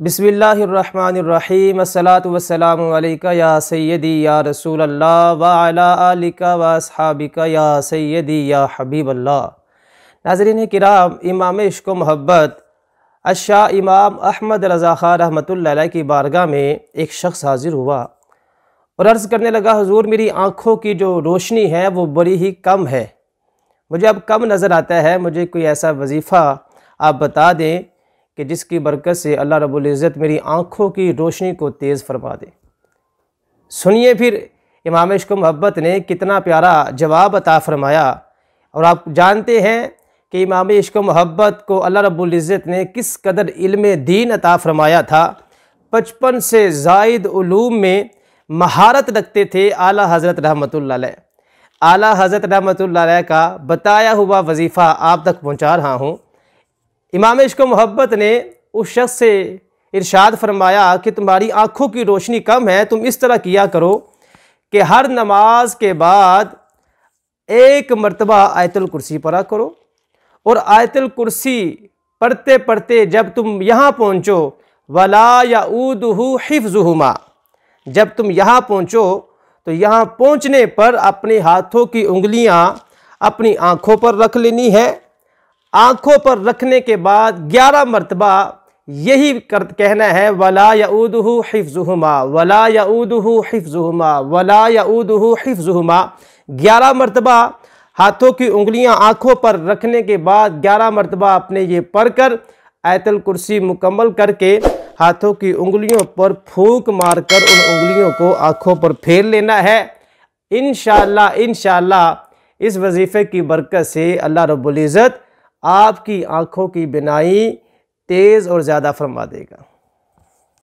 बिस्मिल्लाहिर्रहमानिर्रहीम अस्सलातु वस्सलामु अलैका या सय्यदी या रसूल अल्लाह व अला आलिका व अस्हाबिका या सय्यदी या हबीब अल्लाह। नाज़रीन किराम, इमाम इश्क़ व मोहब्बत अशाह इमाम अहमद रज़ा ख़ां रहमतुल्लाह अलैह की बारगाह में एक शख्स हाज़िर हुआ और अर्ज़ करने लगा, हुज़ूर मेरी आँखों की जो रोशनी है वो बड़ी ही कम है, मुझे अब कम नज़र आता है, मुझे कोई ऐसा वजीफ़ा आप बता दें कि जिसकी बरकत से अल्लाह रब्बुल इज़्ज़त मेरी आँखों की रोशनी को तेज़ फरमा दे। सुनिए फिर इमाम इश्क़ व मोहब्बत ने कितना प्यारा जवाब अता फ़रमाया। और आप जानते हैं कि इमाम इश्क़ व मोहब्बत को अल्लाह रब्बुल इज़्ज़त ने किस कदर इल्म दीन अता फ़रमाया था। 55 से ज़ायद उलूम में महारत रखते थे आला हज़रत रहमतुल्लाह अलैह। आला हज़रत रहमतुल्लाह अलैह का बताया हुआ वजीफ़ा आप तक पहुँचा रहा हूँ। इमाम इश्क़ व मोहब्बत ने उस शख्स से इरशाद फरमाया कि तुम्हारी आँखों की रोशनी कम है, तुम इस तरह किया करो कि हर नमाज के बाद एक मरतबा आयतुल कुर्सी पढ़ा करो, और आयतुल कुर्सी पढ़ते पढ़ते जब तुम यहाँ पहुँचो, वला यऊदुहु हिफ्ज़ुहुमा, जब तुम यहाँ पहुँचो तो यहाँ पहुँचने पर अपने हाथों की उंगलियाँ अपनी आँखों पर रख लेनी है। आँखों पर रखने के बाद 11 मरतबा यही कहना है, वला यऊदुहु हिफ्ज़ुहुमा, वला यऊदुहु हिफ्ज़ुहुमा, वला यऊदुहु हिफ्ज़ुहुमा। 11 मरतबा हाथों की उंगलियां आँखों पर रखने के बाद 11 मरतबा आपने ये पढ़कर आयतुल कुर्सी मुकम्मल करके हाथों की उंगलियों पर फूंक मारकर उन उंगलियों को आँखों पर फेर लेना है। इंशाअल्लाह इस वजीफ़े की बरकत से अल्लाह रब्बुल इज़्ज़त आपकी आँखों की बिनाई तेज़ और ज़्यादा फरमा देगा।